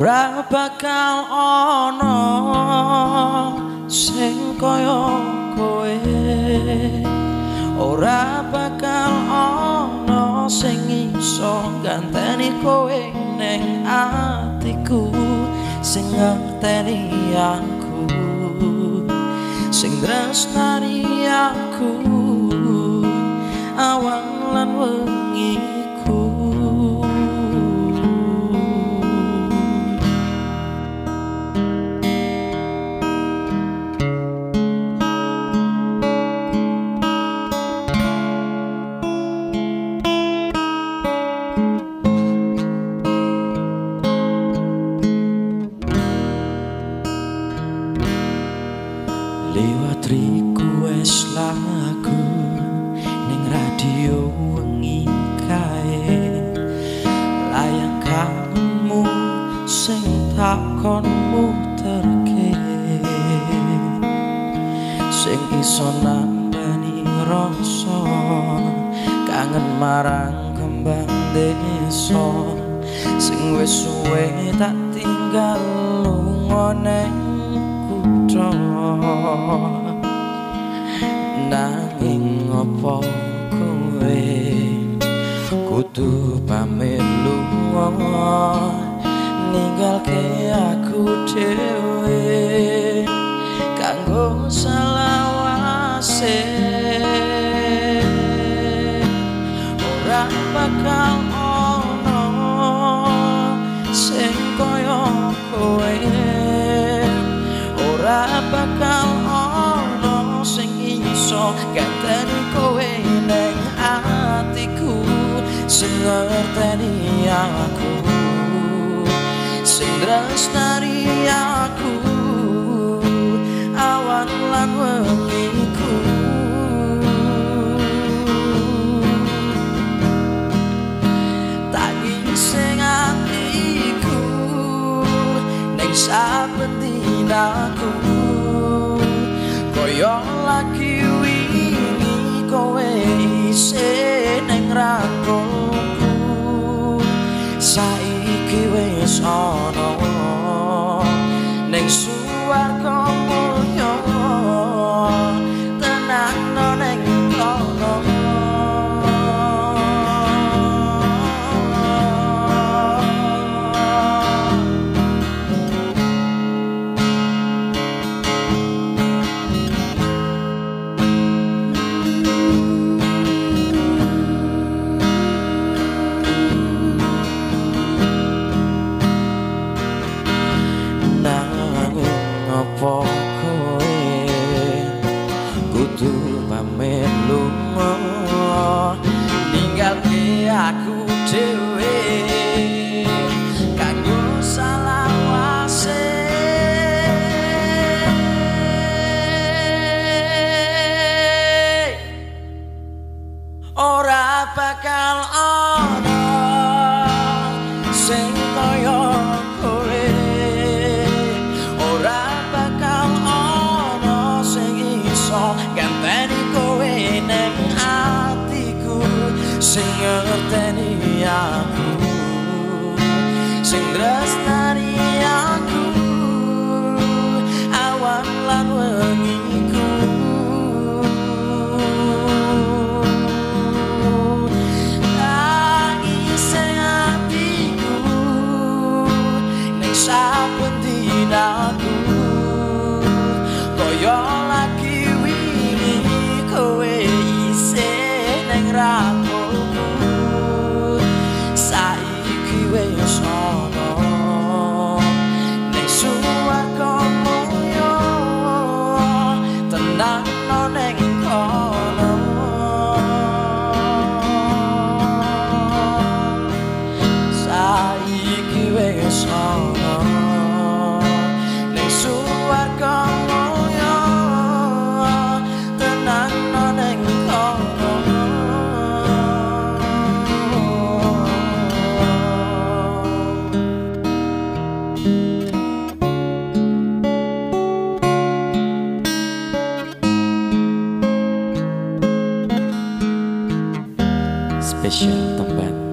ora bakal ana sing kaya kowe, ora bakal ana sing iso ganteni kowe ning atiku, sing ngerteni aku, sing tresnani aku awan lan wengiku. Liwat request lagu ning radio wengi kae, layang kamu sing takon muterke, sing iso nambani rasa kangen marang kembang desa, sing wis suwe tak tinggal lunga neng kutha. Nanging apa kowe kudu pamit lunga ninggalke aku dhewe kanggo selawase. Ora bakal ana sing kaya kowe, ora bakal ana sing iso ganteni kowe ning atiku, sing ngerteni aku, sing tresnani aku awan lan wengiku. Tanging sing atiku ning saben dinaku koyo lagi wingi kowe isih ning rangkulku, saiki wis ana ning swarga mulya tenangno ning kono. Apa kowe kudu pamit lunga ninggalke aku dhewe kanggo selawase. Ora bakal ana sing kaya kowe, ora bakal ana sing iso ganteni kowe ning atiku, sing ngerteni aku, sing tresnani aku awan lan wengiku. Nanging sing atiku ning saben dinaku koyo lagi wingi kowe isih ning rangkulku, saiki wis ana ning swarga mulya tenangno ning kono. Saiki wis ana ning swarga mulya tenangno ning kono. Spesial Temban.